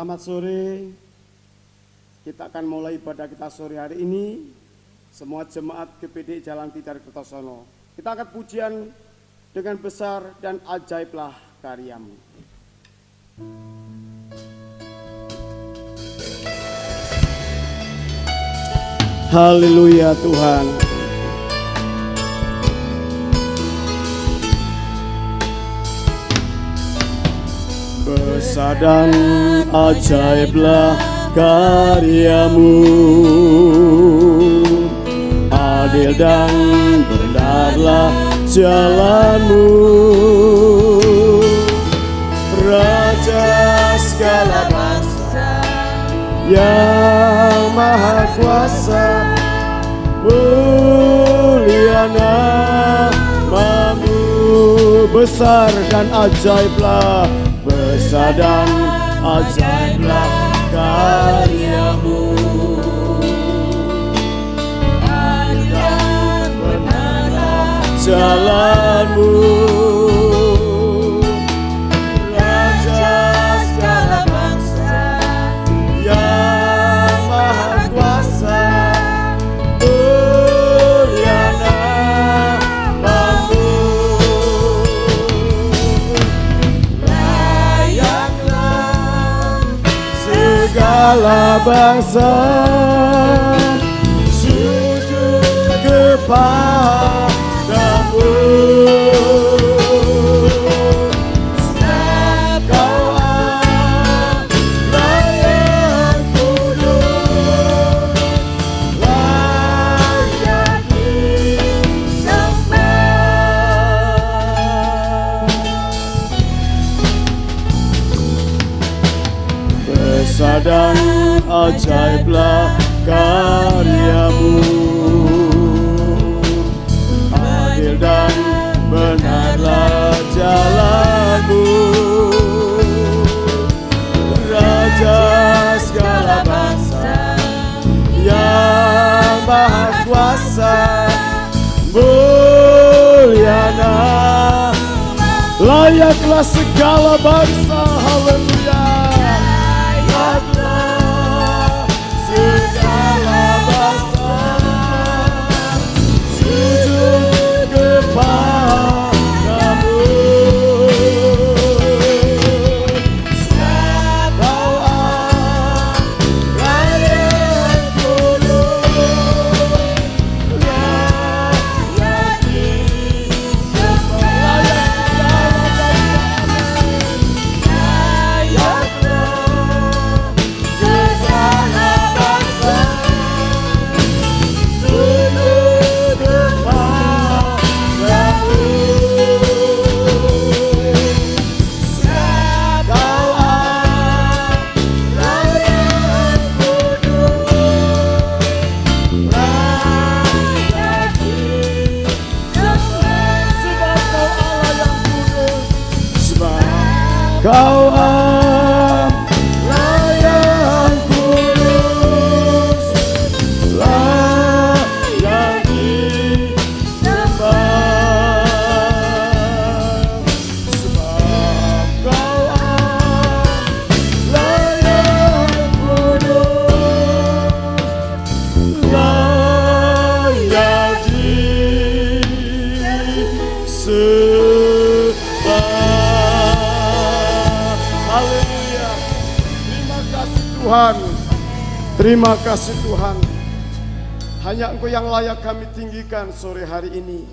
Selamat sore. Kita akan mulai ibadah kita sore hari ini. Semua jemaat GPD Jalan Tidar Kertosono. Kita akan pujian dengan besar dan ajaiblah karyamu. Haleluya Tuhan. Besar dan ajaiblah karyamu, adil dan benarlah jalanmu, Raja segala bangsa yang maha kuasa, mulia namamu. Besar dan ajaiblah, besar dan ajaiblah karyamu, adil dan benarlah jalanmu, Raja segala bangsa yang maha kuasa, mulia namamu. Segala bangsa sujud kepadamu, sebab Kau Allah yang kudus, layak disembah. Besar dan ajaiblah karyamu, adil dan benarlah jalanmu, Raja segala bangsa yang maha kuasa, mulia namamu. Layaklah segala bangsa, haleluya. Segala bangsa sujud kepadamu, sebab Kau Allah yang kudus, layak disembah. Kau Allah yang kudus, layak disembah. Sebab Kau Allah yang kudus, layak disembah. Haleluya. Terima kasih Tuhan. Terima kasih Tuhan. Hanya Engkau yang layak kami tinggikan sore hari ini.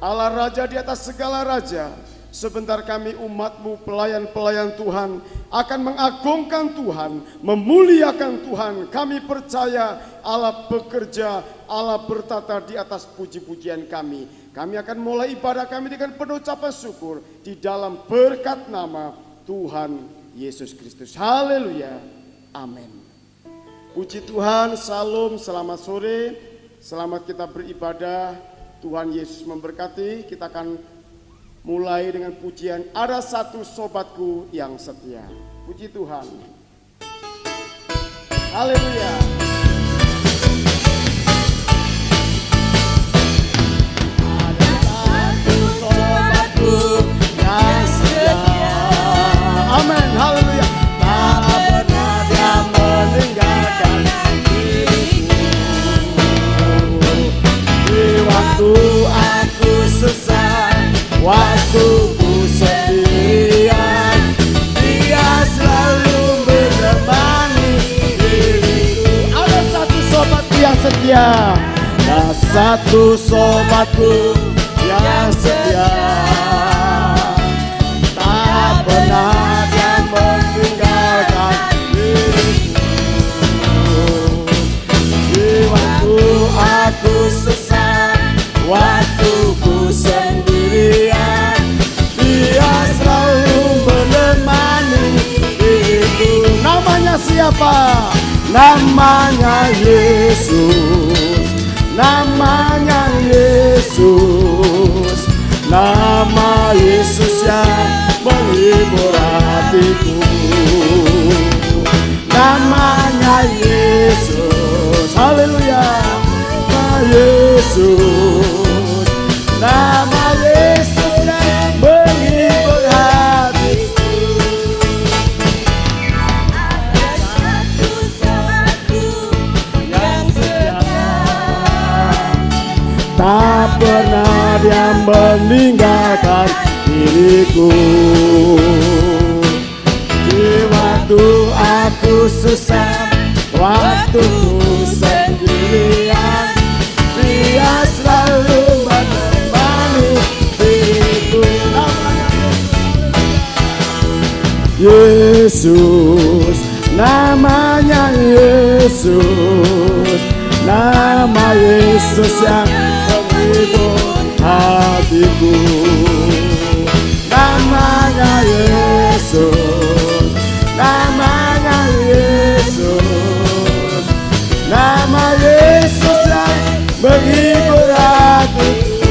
Allah Raja di atas segala raja. Sebentar kami umat-Mu, pelayan-pelayan Tuhan, akan mengagungkan Tuhan, memuliakan Tuhan. Kami percaya Allah bekerja, Allah bertata di atas puji-pujian kami. Kami akan mulai ibadah kami dengan penuh ucapan syukur di dalam berkat nama Tuhan Yesus Kristus. Haleluya. Amin. Puji Tuhan, salam, selamat sore. Selamat kita beribadah. Tuhan Yesus memberkati. Kita akan mulai dengan pujian Ada Satu Sobatku Yang Setia. Puji Tuhan. Haleluya. Ada satu sobatku yang setia. Amin. Haleluya. Tak pernah setia. Nah, satu sobatku yang setia, tak pernah dia meninggalkan diriku. Di waktu aku sesat, waktu ku sendirian, dia selalu menemani diriku. Namanya siapa? Namanya Yesus. Namanya Yesus. Nama Yesus yang menghibur hatiku. Namanya Yesus. Haleluya. Nama Yesus. Nama Yesus yang menghibur hatiku. Tak pernah dia meninggalkan diriku. Di waktu aku sesat, waktu ku sendirian, dia selalu menemani diriku. Yesus, namanya Yesus. Nama Yesus yang menghibur hatiku. Namanya Yesus. Namanya Yesus. Nama Yesus yang menghibur hatiku.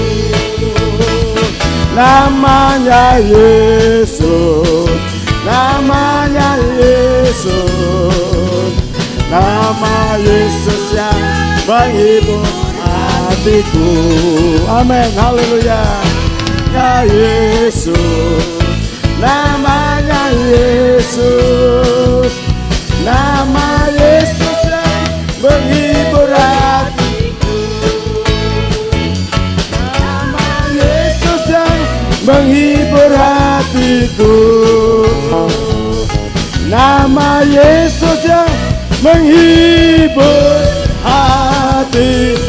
Namanya Yesus. Namanya Yesus. Nama Yesus yang menghibur hatiku. Amin, haleluya. Ya Yesus, namanya Yesus. Nama Yesus yang menghibur hatiku. Nama Yesus yang menghibur hatiku. Nama Yesus yang menghibur hatiku.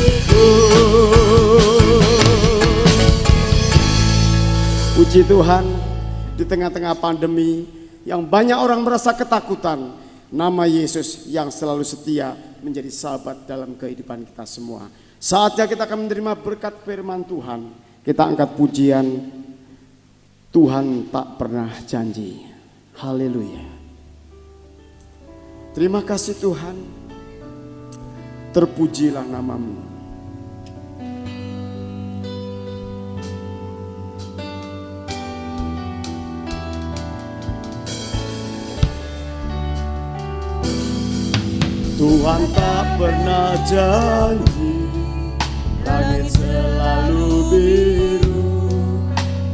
Puji Tuhan, di tengah-tengah pandemi yang banyak orang merasa ketakutan, nama Yesus yang selalu setia menjadi sahabat dalam kehidupan kita semua. Saatnya kita akan menerima berkat firman Tuhan. Kita angkat pujian, Tuhan tak pernah janji. Haleluya. Terima kasih Tuhan, terpujilah namamu. Tuhan tak pernah janji, langit selalu biru,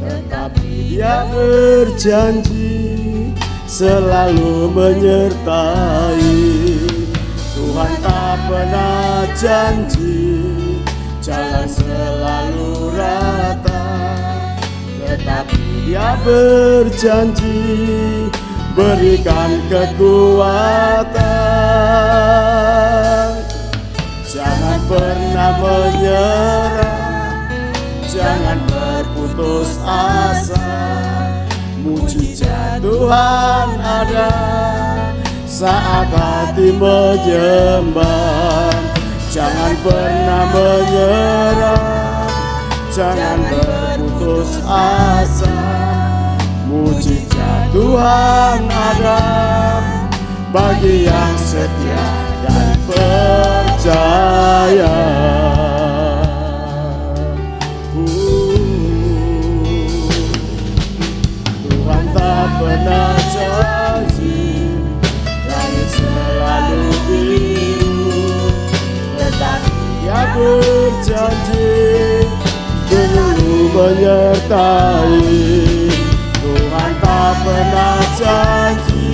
tetapi Dia berjanji selalu menyertai. Tuhan tak pernah janji jalan selalu rata, tetapi Dia berjanji berikan kekuatan. Jangan pernah menyerah, jangan berputus asa. Mujizat Tuhan ada saat hati menyembah. Jangan pernah menyerah, jangan berputus asa. Mujizat Tuhan ada bagi yang setia dan percaya. Tuhan tak pernah janji langit selalu biru, tetapi Dia berjanji selalu menyertai. Tuhan tak pernah janji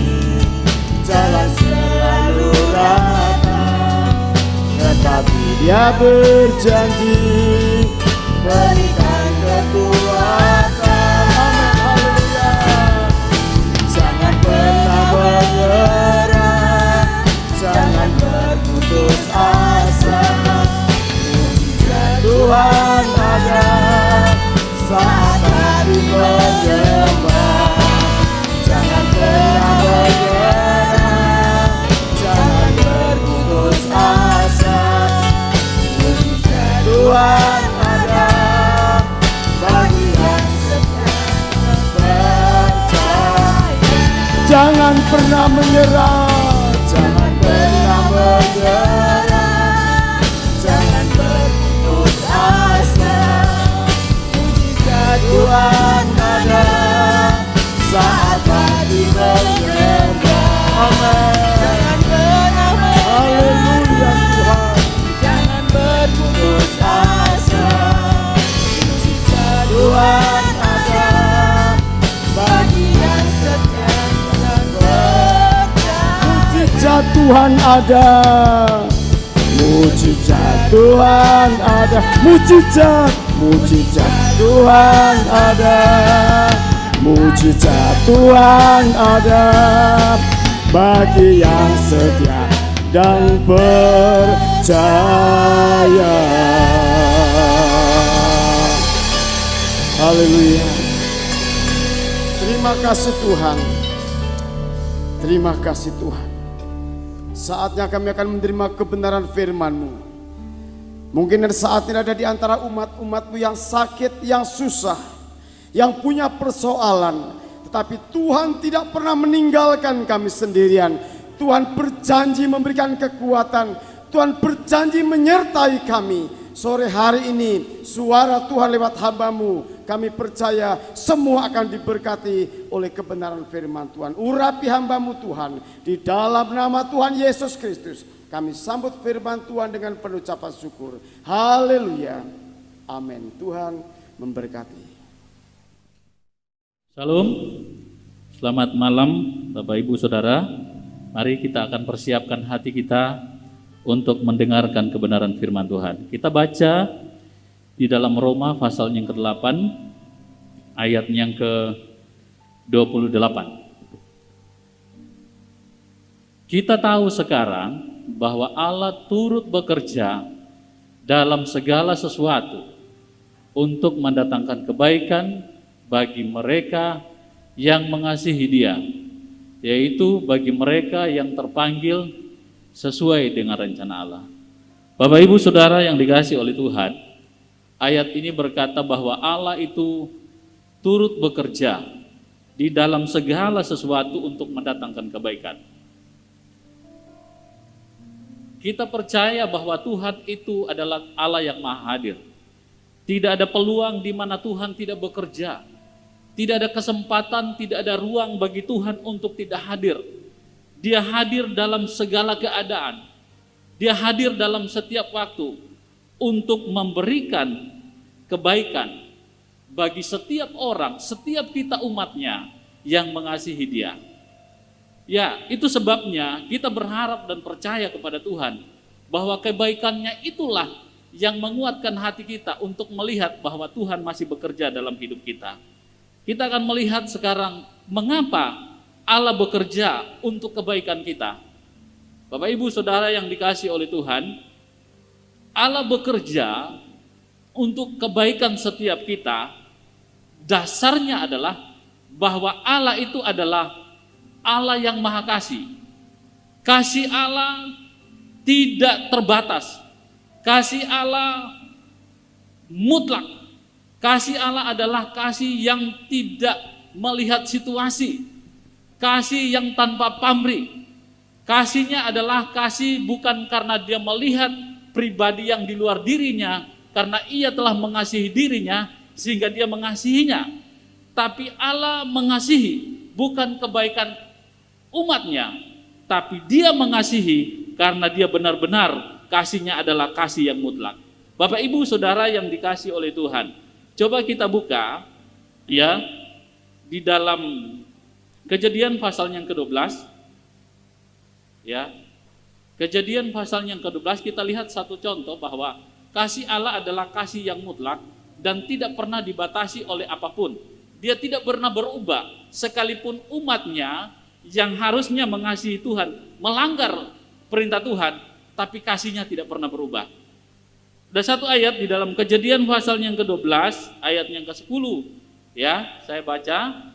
jalan selalu rata, tetapi Dia berjanji berikan kekuatan. Amin, haleluya. Jangan pernah menyerah, jangan berputus asa. Tuhan ada saat hati menyembah. Jangan pernah menyerah, jangan berputus asa. Mujizat Tuhan ada bagi yang setia percaya. Jangan pernah menyerah, jangan pernah menyerah, jangan berputus asa. Mujizat Tuhan ada saat hati menyembah. Amin. Jangan pernah menyerah, haleluya Tuhan. Jangan berputus asa. Mujizat Tuhan ada bagi yang setia dan percaya. Mujizat Tuhan ada. Mujizat Tuhan ada. Mujizat Tuhan ada. Mujizat Tuhan ada bagi yang setia dan percaya. Haleluya. Terima kasih Tuhan. Terima kasih Tuhan. Saatnya kami akan menerima kebenaran firman-Mu. Mungkin saat ini ada di antara umat-umat-Mu yang sakit, yang susah, yang punya persoalan, tetapi Tuhan tidak pernah meninggalkan kami sendirian. Tuhan berjanji memberikan kekuatan, Tuhan berjanji menyertai kami. Sore hari ini suara Tuhan lewat hamba-Mu, kami percaya semua akan diberkati oleh kebenaran firman Tuhan. Urapi hamba-Mu Tuhan, di dalam nama Tuhan Yesus Kristus kami sambut firman Tuhan dengan penuh ucapan syukur. Haleluya, amin. Tuhan memberkati. Salam, selamat malam Bapak Ibu Saudara. Mari kita akan persiapkan hati kita untuk mendengarkan kebenaran firman Tuhan. Kita baca di dalam Roma pasal yang ke-8 ayat yang ke-28. Kita tahu sekarang bahwa Allah turut bekerja dalam segala sesuatu untuk mendatangkan kebaikan bagi mereka yang mengasihi Dia, yaitu bagi mereka yang terpanggil sesuai dengan rencana Allah. Bapak Ibu Saudara yang dikasihi oleh Tuhan, ayat ini berkata bahwa Allah itu turut bekerja di dalam segala sesuatu untuk mendatangkan kebaikan. Kita percaya bahwa Tuhan itu adalah Allah yang Maha Hadir. Tidak ada peluang di mana Tuhan tidak bekerja. Tidak ada kesempatan, tidak ada ruang bagi Tuhan untuk tidak hadir. Dia hadir dalam segala keadaan. Dia hadir dalam setiap waktu untuk memberikan kebaikan bagi setiap orang, setiap kita umatnya yang mengasihi Dia. Ya, itu sebabnya kita berharap dan percaya kepada Tuhan bahwa kebaikannya itulah yang menguatkan hati kita untuk melihat bahwa Tuhan masih bekerja dalam hidup kita. Kita akan melihat sekarang mengapa Allah bekerja untuk kebaikan kita. Bapak Ibu Saudara yang dikasihi oleh Tuhan, Allah bekerja untuk kebaikan setiap kita. Dasarnya adalah bahwa Allah itu adalah Allah yang Maha Kasih. Kasih Allah tidak terbatas. Kasih Allah mutlak. Kasih Allah adalah kasih yang tidak melihat situasi. Kasih yang tanpa pamrih. Kasihnya adalah kasih bukan karena dia melihat pribadi yang di luar dirinya, karena ia telah mengasihi dirinya sehingga dia mengasihinya. Tapi Allah mengasihi bukan kebaikan umatnya, tapi dia mengasihi karena dia benar-benar kasihnya adalah kasih yang mutlak. Bapak Ibu Saudara yang dikasihi oleh Tuhan, coba kita buka ya di dalam Kejadian pasal yang ke-12, ya. Kejadian pasal yang ke-12 kita lihat satu contoh bahwa kasih Allah adalah kasih yang mutlak dan tidak pernah dibatasi oleh apapun. Dia tidak pernah berubah sekalipun umatnya yang harusnya mengasihi Tuhan melanggar perintah Tuhan, tapi kasihnya tidak pernah berubah. Ada satu ayat di dalam Kejadian pasal yang ke-12, ayat yang ke-10. Ya, saya baca.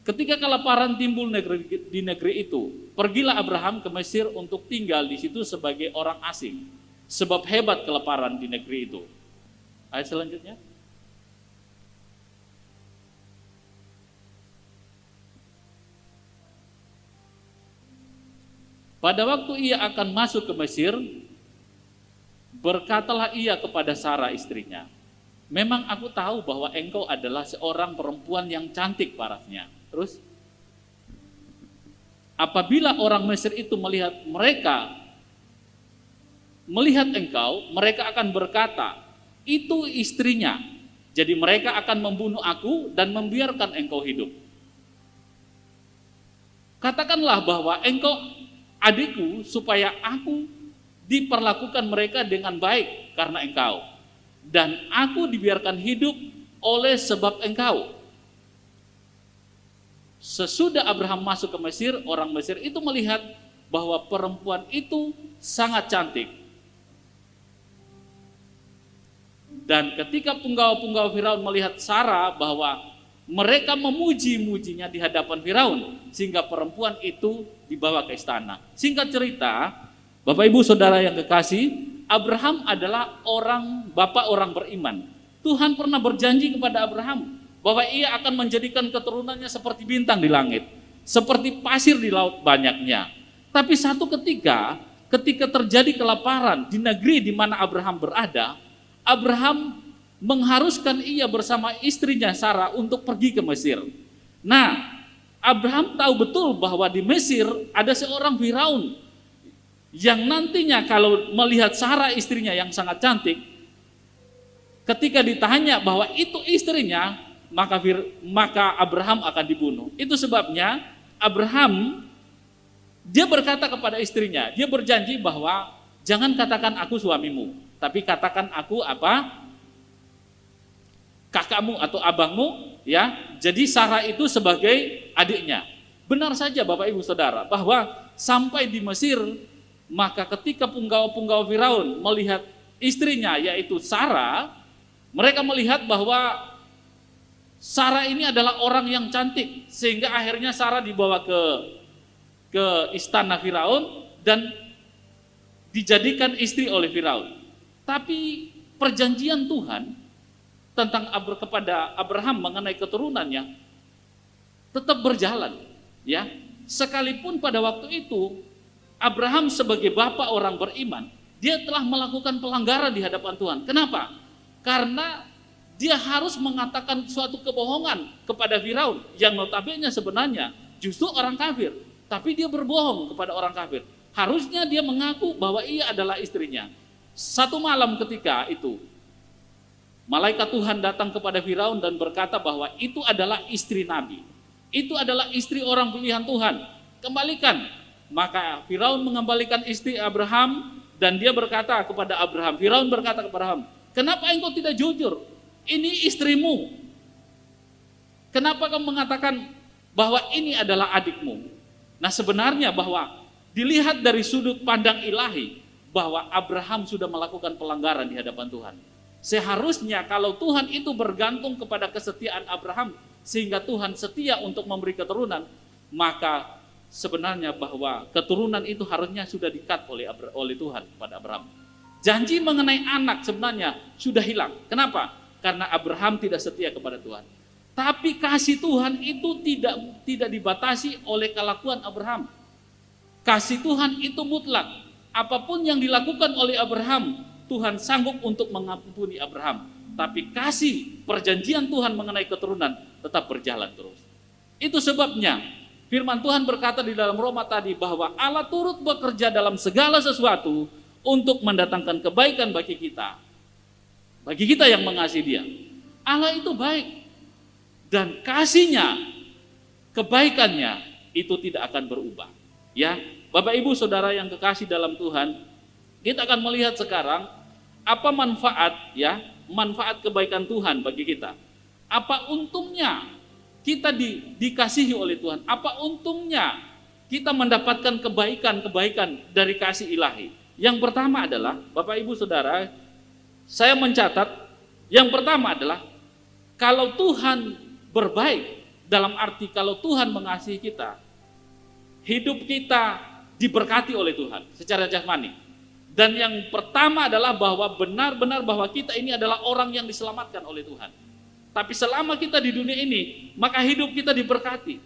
Ketika kelaparan timbul di negeri itu, pergilah Abraham ke Mesir untuk tinggal di situ sebagai orang asing, sebab hebat kelaparan di negeri itu. Ayat selanjutnya. Pada waktu ia akan masuk ke Mesir, berkatalah ia kepada Sarah istrinya, memang aku tahu bahwa engkau adalah seorang perempuan yang cantik parasnya. Terus, apabila orang Mesir itu melihat engkau, mereka akan berkata, itu istrinya. Jadi mereka akan membunuh aku dan membiarkan engkau hidup. Katakanlah bahwa engkau adikku, supaya aku diperlakukan mereka dengan baik karena engkau, dan aku dibiarkan hidup oleh sebab engkau. Sesudah Abraham masuk ke Mesir, orang Mesir itu melihat bahwa perempuan itu sangat cantik. Dan ketika punggawa-punggawa Firaun melihat Sarah bahwa mereka memuji-mujinya di hadapan Firaun, sehingga perempuan itu dibawa ke istana. Singkat cerita, Bapak Ibu Saudara yang kekasih, Abraham adalah bapak orang beriman. Tuhan pernah berjanji kepada Abraham bahwa ia akan menjadikan keturunannya seperti bintang di langit, seperti pasir di laut banyaknya. Tapi satu ketika terjadi kelaparan di negeri di mana Abraham berada, Abraham mengharuskan ia bersama istrinya Sarah untuk pergi ke Mesir. Nah, Abraham tahu betul bahwa di Mesir ada seorang Firaun yang nantinya kalau melihat Sarah istrinya yang sangat cantik, ketika ditanya bahwa itu istrinya, maka Abraham akan dibunuh. Itu sebabnya Abraham, dia berkata kepada istrinya, dia berjanji bahwa jangan katakan aku suamimu, tapi katakan aku apa? Kakakmu atau abangmu, ya. Jadi Sarah itu sebagai adiknya. Benar saja Bapak Ibu Saudara bahwa sampai di Mesir, maka ketika punggawa-punggawa Firaun melihat istrinya yaitu Sarah, mereka melihat bahwa Sarah ini adalah orang yang cantik, sehingga akhirnya Sarah dibawa ke istana Firaun dan dijadikan istri oleh Firaun. Tapi perjanjian Tuhan tentang kepada Abraham mengenai keturunannya tetap berjalan, ya. Sekalipun pada waktu itu Abraham sebagai bapak orang beriman, dia telah melakukan pelanggaran di hadapan Tuhan. Kenapa? Karena dia harus mengatakan suatu kebohongan kepada Firaun yang notabene sebenarnya justru orang kafir, tapi dia berbohong kepada orang kafir. Harusnya dia mengaku bahwa ia adalah istrinya. Satu malam ketika itu, malaikat Tuhan datang kepada Firaun dan berkata bahwa itu adalah istri Nabi. Itu adalah istri orang pilihan Tuhan. Kembalikan. Maka Firaun mengembalikan istri Abraham dan dia berkata kepada Abraham, Firaun berkata kepada Abraham, kenapa engkau tidak jujur? Ini istrimu. Kenapa kamu mengatakan bahwa ini adalah adikmu? Nah, sebenarnya bahwa dilihat dari sudut pandang ilahi bahwa Abraham sudah melakukan pelanggaran di hadapan Tuhan. Seharusnya kalau Tuhan itu bergantung kepada kesetiaan Abraham sehingga Tuhan setia untuk memberi keturunan, maka sebenarnya bahwa keturunan itu harusnya sudah di-cut oleh Tuhan kepada Abraham. Janji mengenai anak sebenarnya sudah hilang. Kenapa? Karena Abraham tidak setia kepada Tuhan. Tapi kasih Tuhan itu tidak dibatasi oleh kelakuan Abraham. Kasih Tuhan itu mutlak. Apapun yang dilakukan oleh Abraham, Tuhan sanggup untuk mengampuni Abraham. Tapi kasih perjanjian Tuhan mengenai keturunan tetap berjalan terus. Itu sebabnya firman Tuhan berkata di dalam Roma tadi bahwa Allah turut bekerja dalam segala sesuatu untuk mendatangkan kebaikan bagi kita. Bagi kita yang mengasihi Dia. Allah itu baik. Dan kasihnya, kebaikannya itu tidak akan berubah. Ya, Bapak Ibu Saudara yang kekasih dalam Tuhan, kita akan melihat sekarang apa manfaat, ya, manfaat kebaikan Tuhan bagi kita. Apa untungnya kita dikasihi oleh Tuhan? Apa untungnya kita mendapatkan kebaikan-kebaikan dari kasih ilahi? Yang pertama adalah, Bapak Ibu Saudara, saya mencatat yang pertama adalah kalau Tuhan berbaik, dalam arti kalau Tuhan mengasihi kita, hidup kita diberkati oleh Tuhan secara jasmani. Dan yang pertama adalah bahwa benar-benar bahwa kita ini adalah orang yang diselamatkan oleh Tuhan. Tapi selama kita di dunia ini, maka hidup kita diberkati,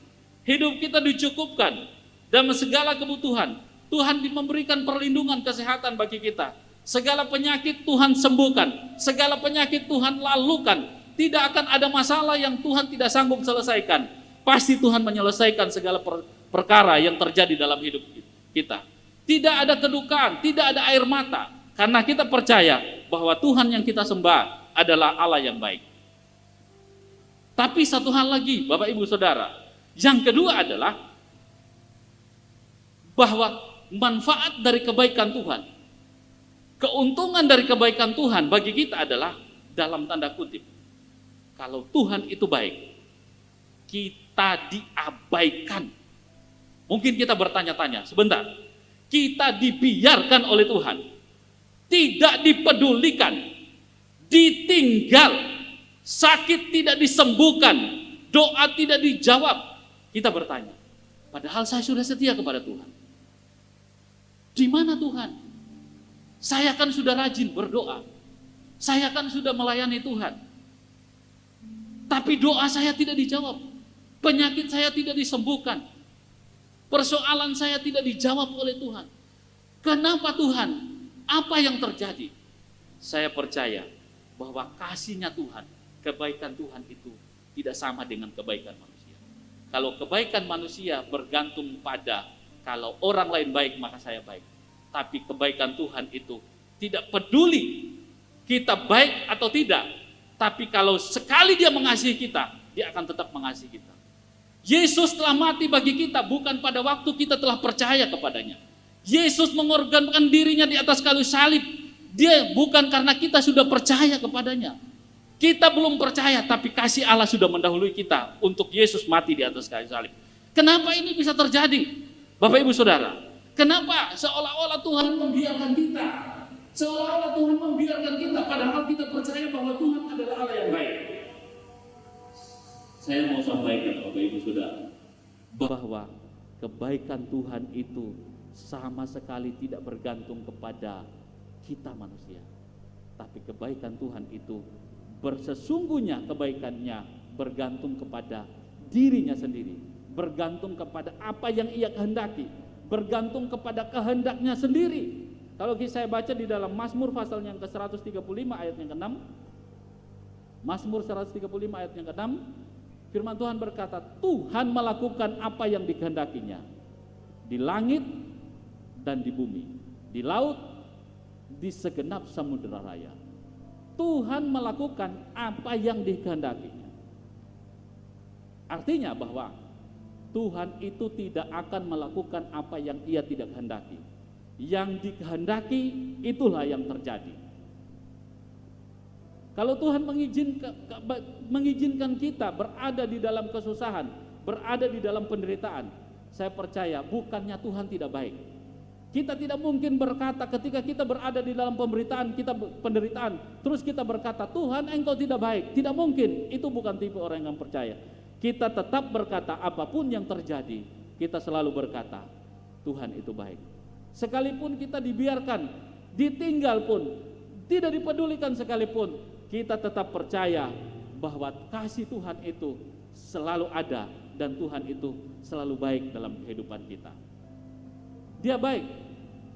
hidup kita dicukupkan, dan segala kebutuhan Tuhan memberikan perlindungan kesehatan bagi kita. Segala penyakit Tuhan sembuhkan, segala penyakit Tuhan lalukan. Tidak akan ada masalah yang Tuhan tidak sanggup selesaikan. Pasti Tuhan menyelesaikan segala perkara yang terjadi dalam hidup kita. Tidak ada kedukaan, tidak ada air mata, karena kita percaya bahwa Tuhan yang kita sembah adalah Allah yang baik. Tapi satu hal lagi, Bapak Ibu Saudara, yang kedua adalah bahwa manfaat dari kebaikan Tuhan, keuntungan dari kebaikan Tuhan bagi kita adalah dalam tanda kutip, kalau Tuhan itu baik, kita diabaikan. Mungkin kita bertanya-tanya, sebentar, kita dibiarkan oleh Tuhan, tidak dipedulikan, ditinggal, sakit tidak disembuhkan, doa tidak dijawab. Kita bertanya, padahal saya sudah setia kepada Tuhan. Di mana Tuhan? Saya kan sudah rajin berdoa, saya kan sudah melayani Tuhan. Tapi doa saya tidak dijawab, penyakit saya tidak disembuhkan, persoalan saya tidak dijawab oleh Tuhan. Kenapa Tuhan? Apa yang terjadi? Saya percaya bahwa kasih-Nya Tuhan, kebaikan Tuhan itu tidak sama dengan kebaikan manusia. Kalau kebaikan manusia bergantung pada kalau orang lain baik maka saya baik. Tapi kebaikan Tuhan itu tidak peduli kita baik atau tidak. Tapi kalau sekali Dia mengasihi kita, Dia akan tetap mengasihi kita. Yesus telah mati bagi kita bukan pada waktu kita telah percaya kepadanya. Yesus mengorbankan dirinya di atas kayu salib. Dia bukan karena kita sudah percaya kepadanya. Kita belum percaya, tapi kasih Allah sudah mendahului kita untuk Yesus mati di atas kayu salib. Kenapa ini bisa terjadi? Bapak Ibu Saudara, kenapa seolah-olah Tuhan membiarkan kita? Seolah-olah Tuhan membiarkan kita, padahal kita percaya bahwa Tuhan adalah Allah yang baik. Saya mau sampaikan Bapak Ibu Saudara, bahwa kebaikan Tuhan itu sama sekali tidak bergantung kepada kita manusia. Tapi kebaikan Tuhan itu sesungguhnya kebaikannya bergantung kepada dirinya sendiri, bergantung kepada apa yang Ia kehendaki, bergantung kepada kehendaknya sendiri. Kalau saya baca di dalam Mazmur pasal yang ke-135 ayat yang ke-6, Mazmur 135 ayat yang ke-6, firman Tuhan berkata, Tuhan melakukan apa yang dikehendakinya di langit dan di bumi, di laut, di segenap samudera raya. Tuhan melakukan apa yang dikehendakinya. Artinya bahwa Tuhan itu tidak akan melakukan apa yang Ia tidak kehendaki. Yang dikehendaki itulah yang terjadi. Kalau Tuhan mengizinkan kita berada di dalam kesusahan, berada di dalam penderitaan, saya percaya bukannya Tuhan tidak baik. Kita tidak mungkin berkata ketika kita berada di dalam penderitaan, terus kita berkata, Tuhan Engkau tidak baik. Tidak mungkin, itu bukan tipe orang yang percaya. Kita tetap berkata apapun yang terjadi, kita selalu berkata, Tuhan itu baik. Sekalipun kita dibiarkan, ditinggal pun, tidak dipedulikan sekalipun, kita tetap percaya bahwa kasih Tuhan itu selalu ada dan Tuhan itu selalu baik dalam kehidupan kita. Dia baik,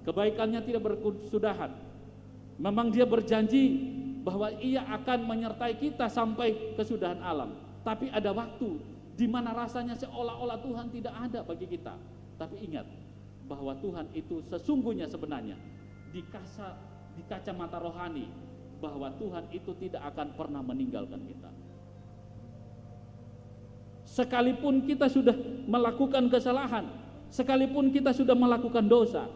kebaikannya tidak berkesudahan. Memang Dia berjanji bahwa Ia akan menyertai kita sampai kesudahan alam. Tapi ada waktu di mana rasanya seolah-olah Tuhan tidak ada bagi kita. Tapi ingat bahwa Tuhan itu sesungguhnya sebenarnya di kacamata rohani, bahwa Tuhan itu tidak akan pernah meninggalkan kita. Sekalipun kita sudah melakukan kesalahan, sekalipun kita sudah melakukan dosa,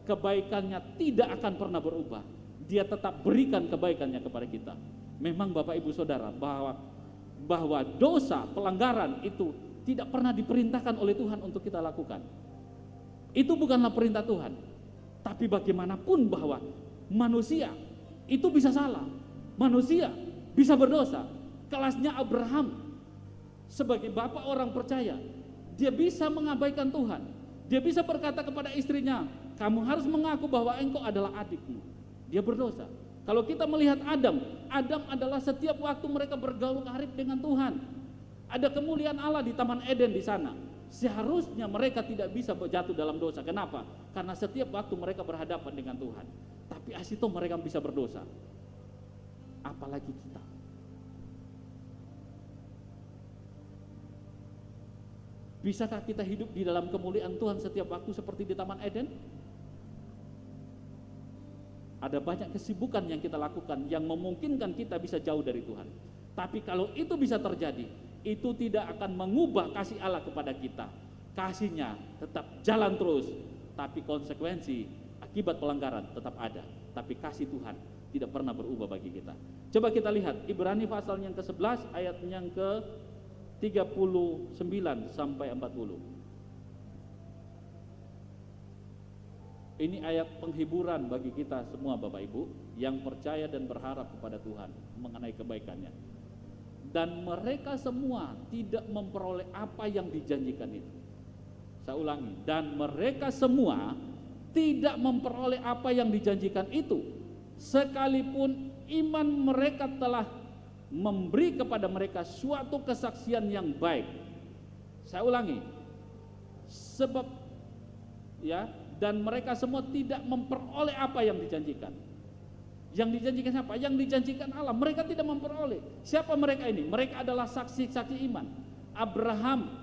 kebaikannya tidak akan pernah berubah. Dia tetap berikan kebaikannya kepada kita. Memang Bapak Ibu Saudara, bahwa dosa, pelanggaran itu tidak pernah diperintahkan oleh Tuhan untuk kita lakukan. Itu bukanlah perintah Tuhan. Tapi bagaimanapun bahwa manusia itu bisa salah. Manusia bisa berdosa. Kelasnya Abraham sebagai bapak orang percaya, dia bisa mengabaikan Tuhan. Dia bisa berkata kepada istrinya, kamu harus mengaku bahwa engkau adalah adikmu. Dia berdosa. Kalau kita melihat Adam adalah setiap waktu mereka bergaul karib dengan Tuhan. Ada kemuliaan Allah di Taman Eden di sana. Seharusnya mereka tidak bisa jatuh dalam dosa. Kenapa? Karena setiap waktu mereka berhadapan dengan Tuhan. Tapi asito mereka bisa berdosa. Apalagi kita. Bisakah kita hidup di dalam kemuliaan Tuhan setiap waktu seperti di Taman Eden? Ada banyak kesibukan yang kita lakukan yang memungkinkan kita bisa jauh dari Tuhan. Tapi kalau itu bisa terjadi, itu tidak akan mengubah kasih Allah kepada kita. Kasihnya tetap jalan terus, tapi konsekuensi akibat pelanggaran tetap ada. Tapi kasih Tuhan tidak pernah berubah bagi kita. Coba kita lihat Ibrani pasal yang ke-11 ayat yang ke-39 sampai 40. Ini ayat penghiburan bagi kita semua Bapak Ibu yang percaya dan berharap kepada Tuhan mengenai kebaikannya. Dan mereka semua tidak memperoleh apa yang dijanjikan itu. Saya ulangi, dan mereka semua tidak memperoleh apa yang dijanjikan itu, sekalipun iman mereka telah memberi kepada mereka suatu kesaksian yang baik. Saya ulangi, sebab dan mereka semua tidak memperoleh apa yang dijanjikan. Yang dijanjikan siapa? Yang dijanjikan Allah. Mereka tidak memperoleh. Siapa mereka ini? Mereka adalah saksi-saksi iman. Abraham,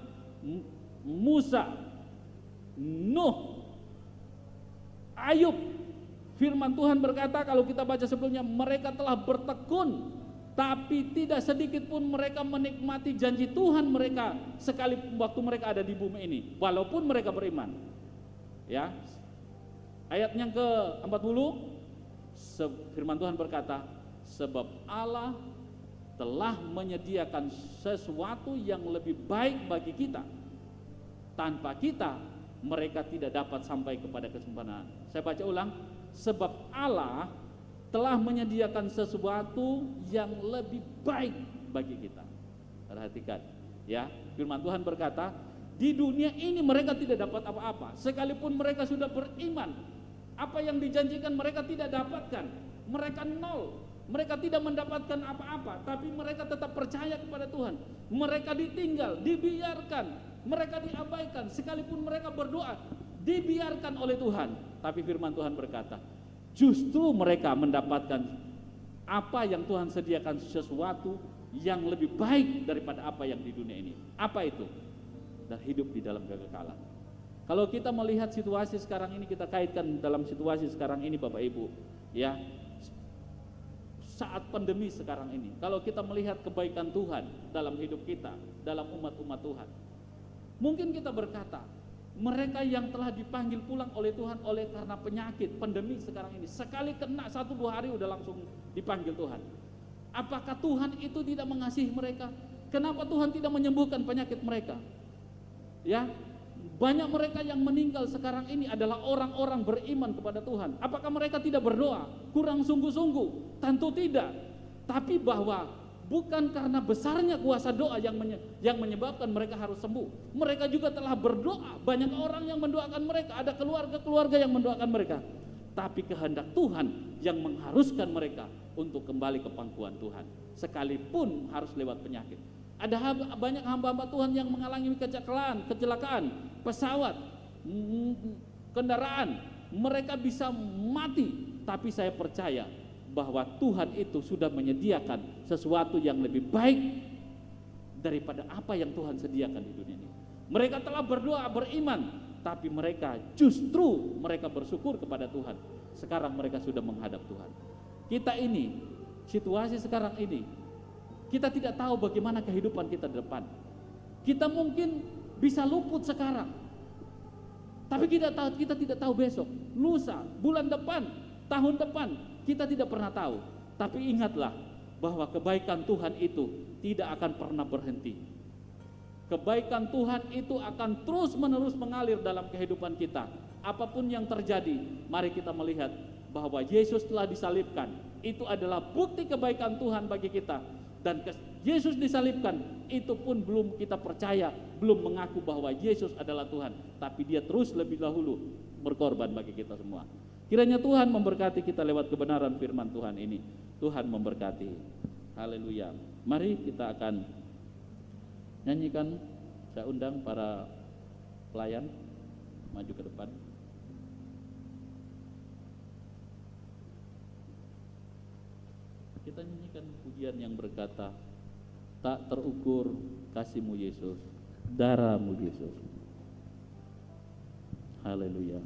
Musa, Nuh, Ayub. Firman Tuhan berkata, kalau kita baca sebelumnya, mereka telah bertekun, tapi tidak sedikit pun mereka menikmati janji Tuhan mereka sekali waktu mereka ada di bumi ini, walaupun mereka beriman. Ya, ayat yang ke-40, firman Tuhan berkata, sebab Allah telah menyediakan sesuatu yang lebih baik bagi kita. Tanpa kita, mereka tidak dapat sampai kepada kesempurnaan. Saya baca ulang, sebab Allah telah menyediakan sesuatu yang lebih baik bagi kita. Perhatikan, ya, firman Tuhan berkata, di dunia ini mereka tidak dapat apa-apa. Sekalipun mereka sudah beriman, apa yang dijanjikan mereka tidak dapatkan. Mereka nol. Mereka tidak mendapatkan apa-apa, tapi mereka tetap percaya kepada Tuhan. Mereka ditinggal, dibiarkan, mereka diabaikan. Sekalipun mereka berdoa, dibiarkan oleh Tuhan. Tapi firman Tuhan berkata, justru mereka mendapatkan apa yang Tuhan sediakan, sesuatu yang lebih baik daripada apa yang di dunia ini. Apa itu? Dan hidup di dalam kekekalan. Kalau kita melihat situasi sekarang ini, kita kaitkan dalam situasi sekarang ini Bapak Ibu, ya, saat pandemi sekarang ini, kalau kita melihat kebaikan Tuhan dalam hidup kita, dalam umat-umat Tuhan, mungkin kita berkata, mereka yang telah dipanggil pulang oleh Tuhan oleh karena penyakit pandemi sekarang ini, sekali kena 1-2 hari udah langsung dipanggil Tuhan. Apakah Tuhan itu tidak mengasihi mereka? Kenapa Tuhan tidak menyembuhkan penyakit mereka? Ya, banyak mereka yang meninggal sekarang ini adalah orang-orang beriman kepada Tuhan. Apakah mereka tidak berdoa? Kurang sungguh-sungguh? Tentu tidak. Tapi bahwa bukan karena besarnya kuasa doa yang menyebabkan mereka harus sembuh. Mereka juga telah berdoa. Banyak orang yang mendoakan mereka. Ada keluarga-keluarga yang mendoakan mereka. Tapi kehendak Tuhan yang mengharuskan mereka untuk kembali ke pangkuan Tuhan, sekalipun harus lewat penyakit. Ada banyak hamba-hamba Tuhan yang mengalami kecelakaan, pesawat, kendaraan, mereka bisa mati. Tapi saya percaya bahwa Tuhan itu sudah menyediakan sesuatu yang lebih baik daripada apa yang Tuhan sediakan di dunia ini. Mereka telah berdoa, beriman, tapi mereka justru bersyukur kepada Tuhan. Sekarang mereka sudah menghadap Tuhan. Kita ini, situasi sekarang ini, kita tidak tahu bagaimana kehidupan kita di depan. Kita mungkin bisa luput sekarang, tapi kita tidak tahu besok, lusa, bulan depan, tahun depan. Kita tidak pernah tahu. Tapi ingatlah bahwa kebaikan Tuhan itu tidak akan pernah berhenti. Kebaikan Tuhan itu akan terus menerus mengalir dalam kehidupan kita. Apapun yang terjadi, mari kita melihat bahwa Yesus telah disalibkan. Itu adalah bukti kebaikan Tuhan bagi kita. Dan Yesus disalibkan, itu pun belum kita percaya, belum mengaku bahwa Yesus adalah Tuhan, tapi dia terus lebih dahulu berkorban bagi kita semua. Kiranya Tuhan memberkati kita lewat kebenaran firman Tuhan ini. Tuhan memberkati. Haleluya. Mari kita akan nyanyikan. Saya undang para pelayan maju ke depan. Kita nyanyikan pujian yang berkata, tak terukur kasih-Mu Yesus, darah-Mu Yesus. Haleluya.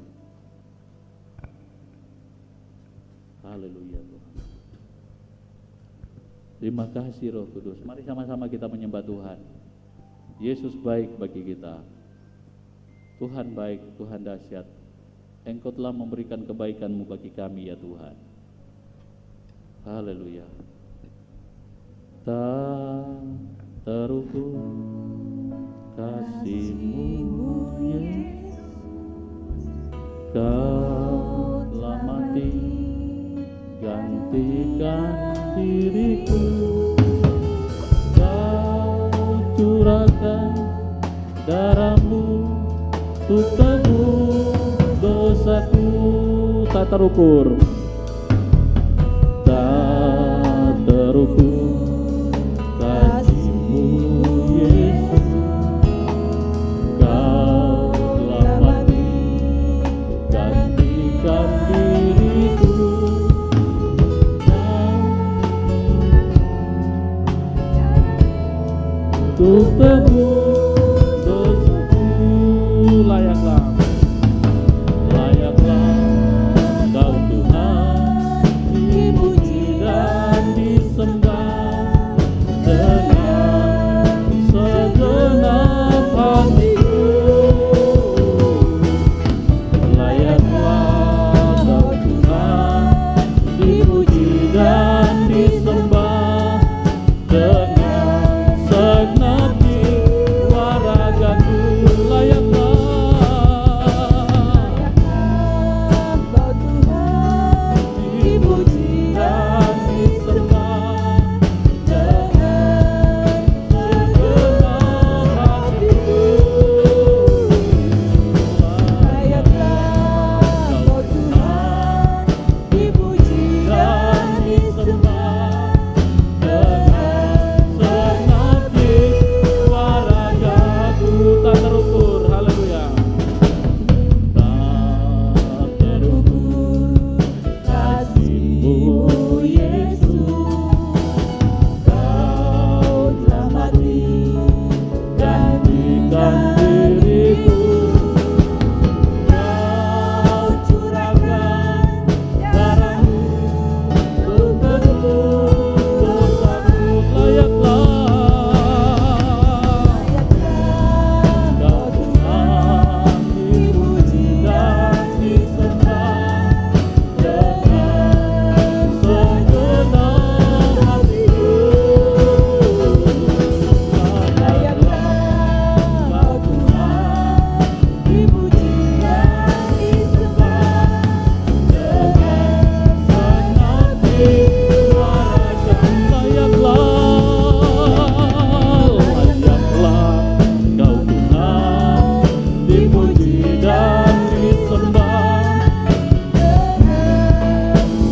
Haleluya Tuhan. Terima kasih Roh Kudus. Mari sama-sama kita menyembah Tuhan. Yesus baik bagi kita. Tuhan baik, Tuhan dahsyat. Engkau telah memberikan kebaikan-Mu bagi kami ya Tuhan. Haleluya. Tak terukur kasih-Mu Yesus, Kau telah mati gantikan diriku. Kau curahkan darah-Mu untuk tebus dosaku. Tak terukur, tak terukur kasih-Mu Yesus. Kau telah mati gantikan diriku. Untuk tebus dosaku. Layaklah Kau Tuhan dipuji dan disembah dengan segenap hatiku. Layaklah Kau Tuhan dipuji dan disembah dengan segenap jiwa ragaku. Layaklah Kau Tuhan dipuji dan disembah dengan segenap hatiku. Layaklah Kau Tuhan dipuji dan disembah dengan segenap jiwa ragaku. Tak terukur. Haleluya. Tak terukur kasih-Mu Yesus. Kau telah mati gantikan diriku. Kau curahkan darah-Mu Untuk tebus dosaku. Layaklah Kau Tuhan dipuji dan disembah dengan segenap hatiku. layaklah Kau Tuhan dipuji dan disembah dengan Segenap jiwa ragaku. Layaklah Kau Tuhan dipuji dan disembah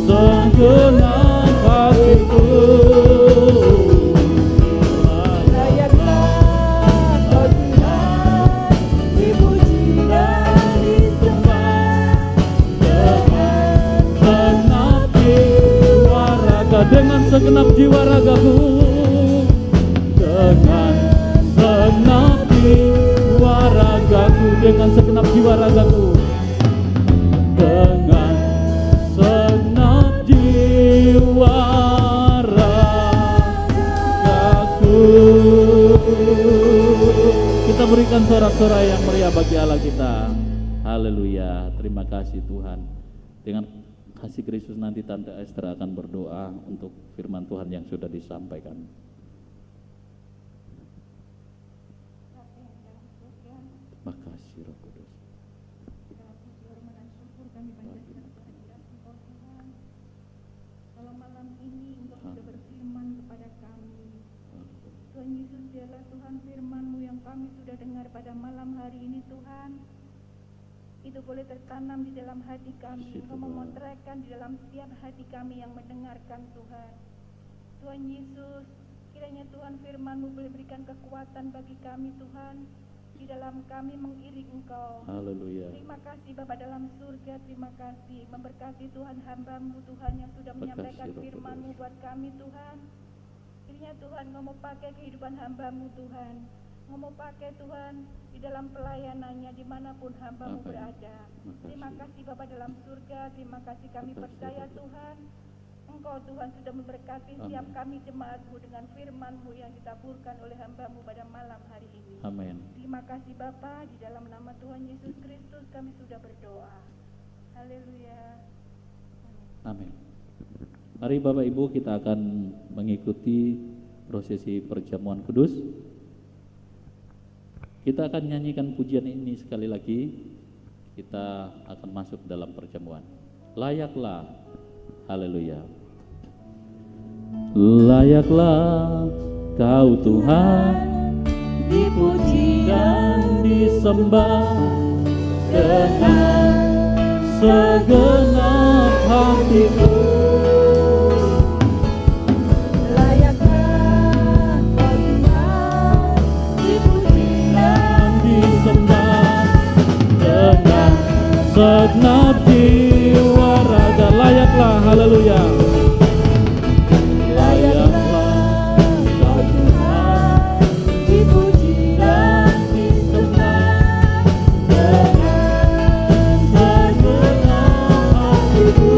segenap hatiku. layaklah Kau Tuhan dipuji dan disembah Segenap jiwa raga, dengan segenap jiwa ragaku, dengan segenap jiwa ragaku, dengan segenap jiwa ragaku, dengan segenap jiwa ragaku. Kita berikan sorak-sorai yang meriah bagi Allah kita. Haleluya. Terima kasih Tuhan. Dengan kasih Kristus nanti Tante Esther akan berdoa untuk firman Tuhan yang sudah disampaikan. Makasih Roh Kudus. Tuhan firman-Mu yang kami sudah dengar pada malam hari ini Tuhan, itu boleh tertanam di dalam hati kami, Engkau memotretkan di dalam setiap hati kami yang mendengarkan Tuhan. Tuhan Yesus, kiranya Tuhan firman-Mu boleh berikan kekuatan bagi kami Tuhan, di dalam kami mengiring Engkau. Haleluya. Terima kasih Bapa dalam surga, terima kasih memberkati Tuhan hamba-Mu Tuhan yang sudah menyampaikan Roh firman-Mu buat kami Tuhan. Kiranya Tuhan Engkau mau pakai kehidupan hamba-Mu Tuhan, Engkau mau pakai Tuhan di dalam pelayanannya dimanapun hamba-Mu Amin. berada. Terima kasih Bapa dalam surga, terima kasih kami Makasih, percaya Bapak. Tuhan, Engkau Tuhan sudah memberkati setiap Amin. kami jemaat-Mu dengan firman-Mu yang ditaburkan oleh hamba-Mu pada malam hari ini. Amin. Terima kasih Bapa, di dalam nama Tuhan Yesus Kristus kami sudah berdoa. Haleluya. Amin. Mari Bapak Ibu kita akan mengikuti prosesi perjamuan kudus. Kita akan nyanyikan pujian ini sekali lagi. Kita akan masuk dalam perjamuan. Layaklah, haleluya. Layaklah Kau Tuhan, dipuji dan disembah dengan segenap hatiku. layaklah Kau Tuhan, dipuji Dan disembah dengan segenap jiwa raga. Layaklah, haleluya. Layaklah Kau Tuhan, dipuji dan disembah dengan segenap hatiku.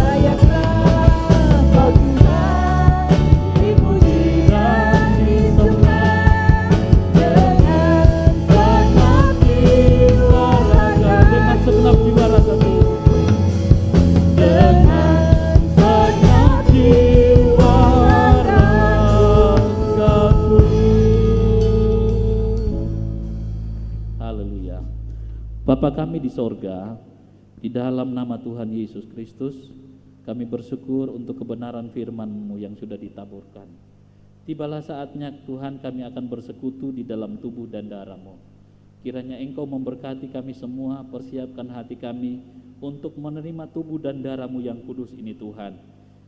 Layaklah Kau Tuhan, dipuji dan disembah dengan segenap jiwa raga. dengan segenap jiwa ragaku. Dengan Segenap jiwa ragaku. Haleluya. Bapa kami di sorga, di dalam nama Tuhan Yesus Kristus, kami bersyukur untuk kebenaran firman-Mu yang sudah ditaburkan. Tibalah saatnya Tuhan kami akan bersekutu di dalam tubuh dan darah-Mu. Kiranya Engkau memberkati kami semua, persiapkan hati kami untuk menerima tubuh dan darah-Mu yang kudus ini Tuhan.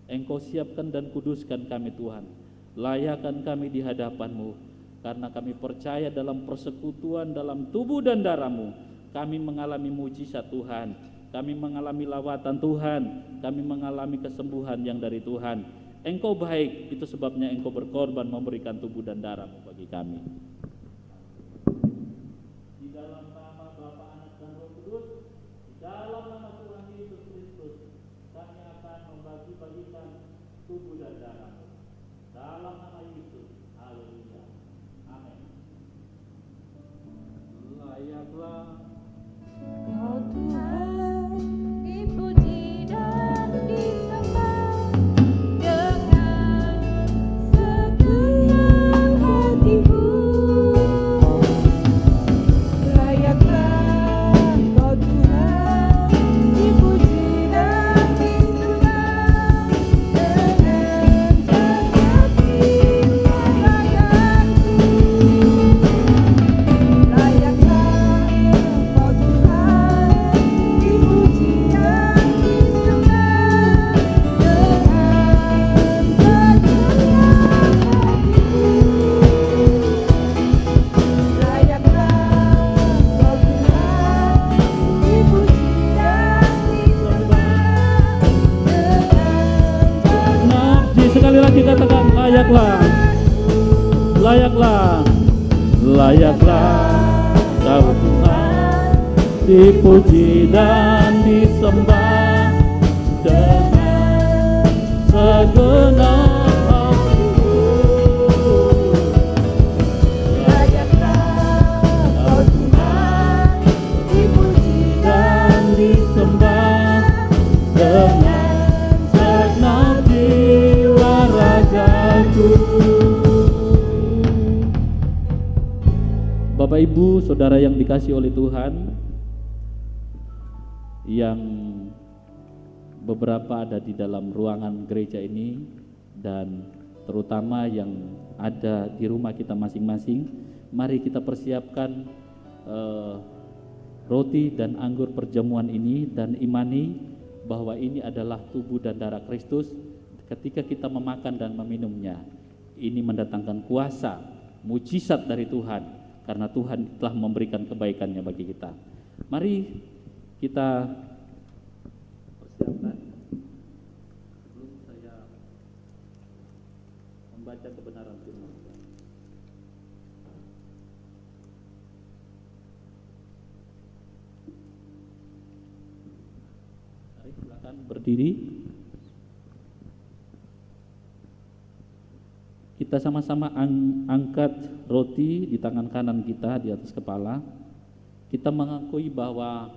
Engkau siapkan dan kuduskan kami Tuhan. Layakan kami di hadapan-Mu, karena kami percaya dalam persekutuan dalam tubuh dan darah-Mu, kami mengalami mujizat Tuhan, kami mengalami lawatan Tuhan, kami mengalami kesembuhan yang dari Tuhan. Engkau baik, itu sebabnya Engkau berkorban memberikan tubuh dan darah-Mu bagi kami. Di dalam nama Bapa, Anak, dan Roh Kudus, di dalam nama Tuhan Yesus Kristus, kami akan membagi-bagikan tubuh dan darah-Mu. Dalam nama Yesus, haleluya. Amin. Layaklah Kau Tuhan, dipuji dan disembah dengan segenap hatiku. Layaklah Kau Tuhan, dipuji dan disembah dengan segenap jiwa ragaku. Layaklah Kau Tuhan, dipuji dan disembah dengan segenap hatiku. Layaklah Kau Tuhan, dipuji dan disembah dengan Nafsi, sekali lagi katakan layaklah, layaklah, layaklah Kau Tuhan, dipuji dan disembah dengan segenap hatiku. Layaklah Kau Tuhan, dipuji Dan disembah dengan segenap jiwa ragaku. Bapak Ibu, Saudara yang dikasihi oleh Tuhan, yang beberapa ada di dalam ruangan gereja ini dan terutama yang ada di rumah kita masing-masing. Mari kita persiapkan roti dan anggur perjamuan ini dan imani bahwa ini adalah tubuh dan darah Kristus. Ketika kita memakan dan meminumnya, ini mendatangkan kuasa, mujizat dari Tuhan, karena Tuhan telah memberikan kebaikannya bagi kita. Mari kita persiapkan. Sebelum saya membaca kebenaran firman Tuhan, mari silakan berdiri. Kita sama-sama angkat roti di tangan kanan kita di atas kepala. Kita mengakui bahwa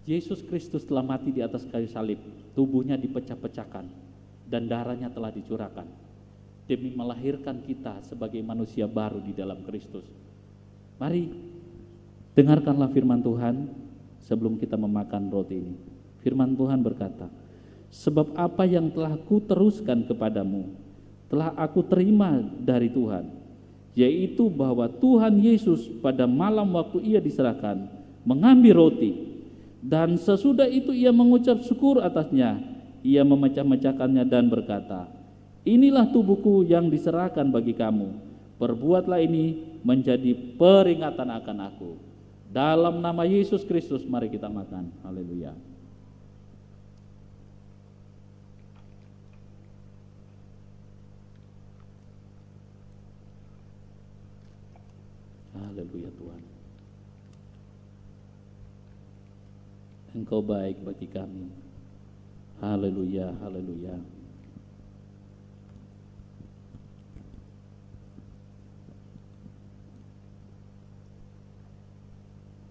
Yesus Kristus telah mati di atas kayu salib, tubuhnya dipecah-pecahkan dan darahnya telah dicurahkan demi melahirkan kita sebagai manusia baru di dalam Kristus. Mari dengarkanlah firman Tuhan sebelum kita memakan roti ini. Firman Tuhan berkata, "Sebab apa yang telah kuteruskan kepadamu telah aku terima dari Tuhan, yaitu bahwa Tuhan Yesus pada malam waktu ia diserahkan mengambil roti, dan sesudah itu ia mengucap syukur atasnya, ia memecah-mecahkannya dan berkata, inilah tubuhku yang diserahkan bagi kamu, perbuatlah ini menjadi peringatan akan aku." Dalam nama Yesus Kristus mari kita makan. Haleluya. Haleluya Tuhan. Engkau baik bagi kami. Haleluya, haleluya.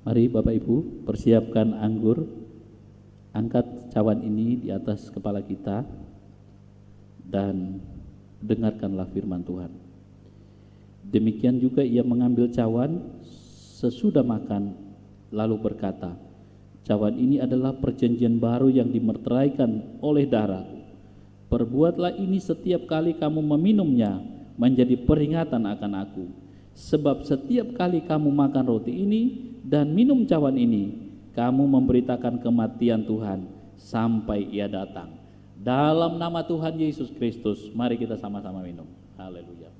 Mari Bapak Ibu persiapkan anggur. Angkat cawan ini di atas kepala kita dan dengarkanlah firman Tuhan. Demikian juga ia mengambil cawan sesudah makan, lalu berkata, cawan ini adalah perjanjian baru yang dimeteraikan oleh darah. Perbuatlah ini setiap kali kamu meminumnya menjadi peringatan akan aku. Sebab setiap kali kamu makan roti ini dan minum cawan ini, kamu memberitakan kematian Tuhan sampai ia datang. Dalam nama Tuhan Yesus Kristus, mari kita sama-sama minum. Haleluya.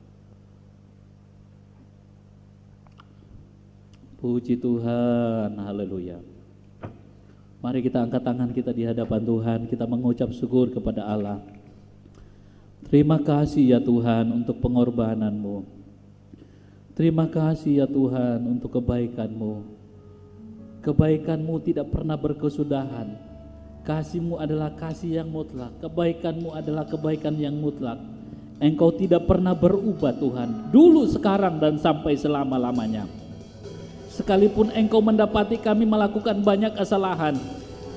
Puji Tuhan, haleluya. Mari kita angkat tangan kita di hadapan Tuhan, kita mengucap syukur kepada Allah. Terima kasih ya Tuhan untuk pengorbanan-Mu. Terima kasih ya Tuhan untuk kebaikan-Mu. Kebaikan-Mu tidak pernah berkesudahan. Kasih-Mu adalah kasih yang mutlak. Kebaikan-Mu adalah kebaikan yang mutlak. Engkau tidak pernah berubah Tuhan, dulu, sekarang, dan sampai selama-lamanya. Sekalipun Engkau mendapati kami melakukan banyak kesalahan,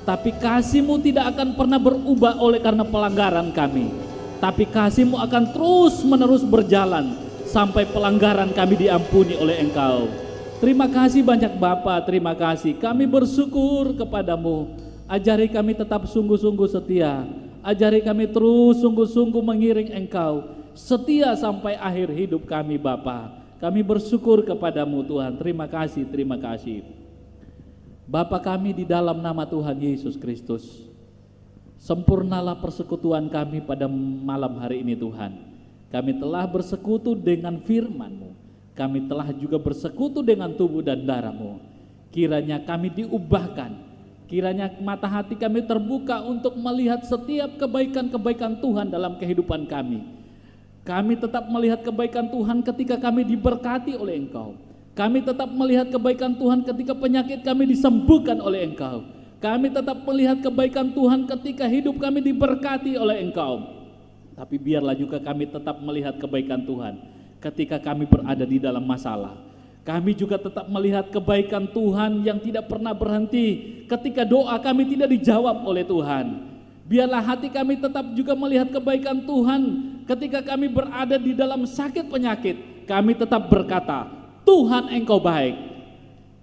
tapi kasih-Mu tidak akan pernah berubah oleh karena pelanggaran kami. Tapi kasih-Mu akan terus menerus berjalan sampai pelanggaran kami diampuni oleh Engkau. Terima kasih banyak Bapa, terima kasih. Kami bersyukur kepadamu. Ajari kami tetap sungguh-sungguh setia. Ajari kami terus sungguh-sungguh mengiring Engkau, setia sampai akhir hidup kami Bapa. Kami bersyukur kepadamu Tuhan. Terima kasih, terima kasih. Bapa kami di dalam nama Tuhan Yesus Kristus, sempurnalah persekutuan kami pada malam hari ini Tuhan. Kami telah bersekutu dengan firman-Mu. Kami telah juga bersekutu dengan tubuh dan darah-Mu. Kiranya kami diubahkan. Kiranya mata hati kami terbuka untuk melihat setiap kebaikan-kebaikan Tuhan dalam kehidupan kami. Kami tetap melihat kebaikan Tuhan ketika kami diberkati oleh Engkau. Kami tetap melihat kebaikan Tuhan ketika penyakit kami disembuhkan oleh Engkau. Kami tetap melihat kebaikan Tuhan ketika hidup kami diberkati oleh Engkau. Tapi biarlah juga kami tetap melihat kebaikan Tuhan ketika kami berada di dalam masalah. Kami juga tetap melihat kebaikan Tuhan yang tidak pernah berhenti ketika doa kami tidak dijawab oleh Tuhan. Biarlah hati kami tetap juga melihat kebaikan Tuhan ketika kami berada di dalam sakit penyakit. Kami tetap berkata, Tuhan Engkau baik,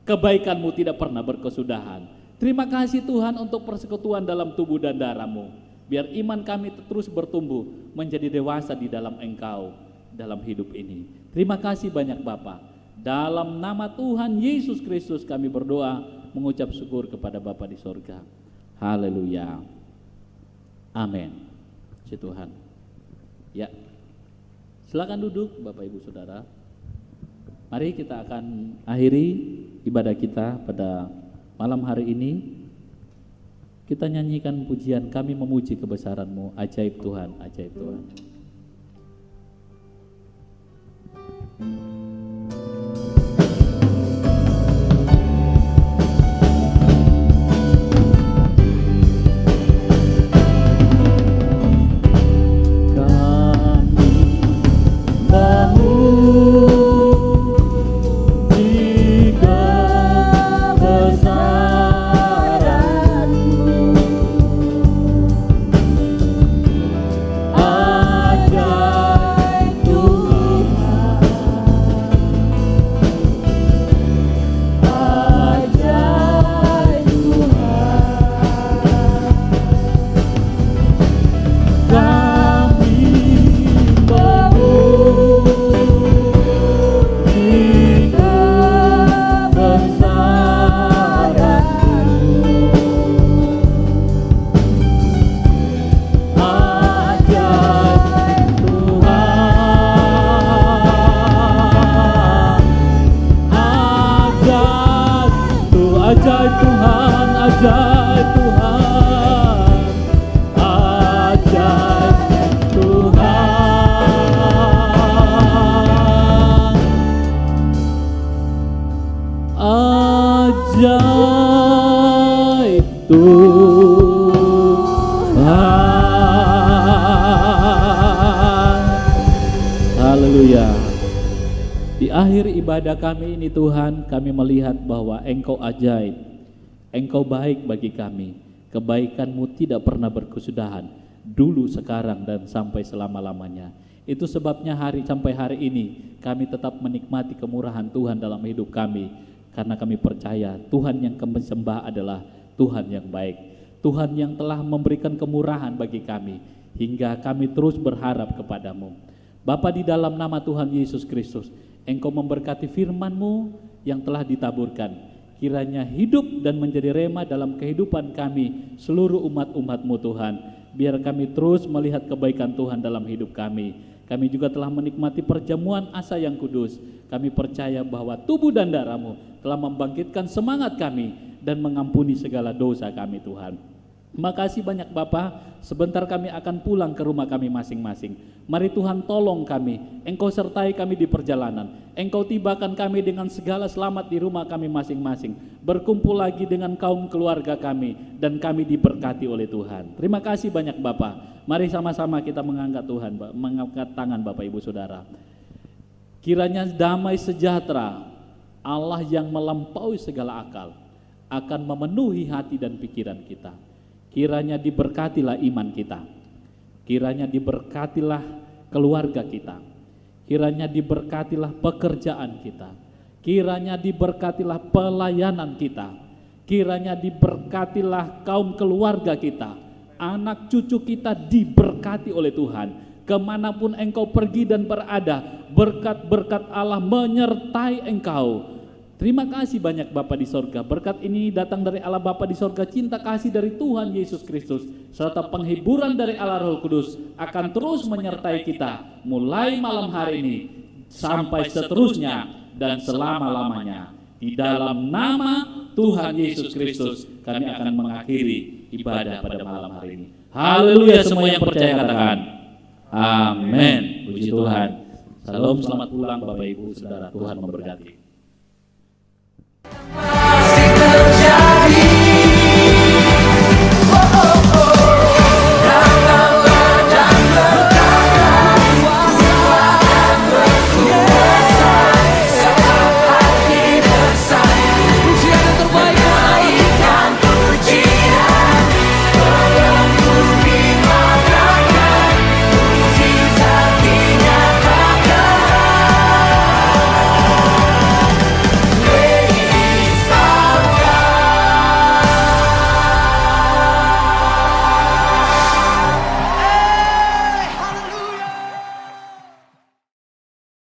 kebaikan-Mu tidak pernah berkesudahan. Terima kasih Tuhan untuk persekutuan dalam tubuh dan darah-Mu. Biar iman kami terus bertumbuh menjadi dewasa di dalam Engkau dalam hidup ini. Terima kasih banyak Bapa. Dalam nama Tuhan Yesus Kristus kami berdoa, mengucap syukur kepada Bapa di sorga. Haleluya. Amin. Puji Tuhan. Ya, silakan duduk Bapak Ibu Saudara. Mari kita akan akhiri ibadah kita pada malam hari ini. Kita nyanyikan pujian, kami memuji kebesaran-Mu, ajaib Tuhan, ajaib Tuhan. Ajaib Tuhan, ajaib Tuhan, ajaib Tuhan, ajaib Tuhan. Haleluya. Di akhir ibadah kami ini Tuhan, kami melihat bahwa Engkau ajaib, Engkau baik bagi kami. Kebaikan-Mu tidak pernah berkesudahan, dulu, sekarang, dan sampai selama-lamanya. Itu sebabnya sampai hari ini kami tetap menikmati kemurahan Tuhan dalam hidup kami, karena kami percaya Tuhan yang kami sembah adalah Tuhan yang baik, Tuhan yang telah memberikan kemurahan bagi kami, hingga kami terus berharap kepada-Mu. Bapa, di dalam nama Tuhan Yesus Kristus, Engkau memberkati firman-Mu yang telah ditaburkan. Kiranya hidup dan menjadi rema dalam kehidupan kami, seluruh umat-umat-Mu Tuhan. Biar kami terus melihat kebaikan Tuhan dalam hidup kami. Kami juga telah menikmati perjamuan asa yang kudus. Kami percaya bahwa tubuh dan darah-Mu telah membangkitkan semangat kami dan mengampuni segala dosa kami Tuhan. Makasih banyak Bapa. Sebentar kami akan pulang ke rumah kami masing-masing. Mari Tuhan tolong kami, Engkau sertai kami di perjalanan, Engkau tibakan kami dengan segala selamat di rumah kami masing-masing, berkumpul lagi dengan kaum keluarga kami, dan kami diberkati oleh Tuhan. Terima kasih banyak Bapa. Mari sama-sama kita mengangkat Tuhan, mengangkat tangan Bapak Ibu Saudara. Kiranya damai sejahtera Allah yang melampaui segala akal akan memenuhi hati dan pikiran kita. Kiranya diberkatilah iman kita, kiranya diberkatilah keluarga kita, kiranya diberkatilah pekerjaan kita, kiranya diberkatilah pelayanan kita, kiranya diberkatilah kaum keluarga kita, anak cucu kita diberkati oleh Tuhan. Kemanapun engkau pergi dan berada, berkat-berkat Allah menyertai engkau. Terima kasih banyak Bapa di sorga. Berkat ini datang dari Allah Bapa di sorga, cinta kasih dari Tuhan Yesus Kristus, serta penghiburan dari Allah Roh Kudus akan terus menyertai kita mulai malam hari ini sampai seterusnya dan selama-lamanya. Di dalam nama Tuhan Yesus Kristus kami akan mengakhiri ibadah pada malam hari ini. Haleluya, semua yang percaya katakan amin. Puji Tuhan. Salam, selamat pulang Bapak Ibu Saudara. Tuhan memberkati.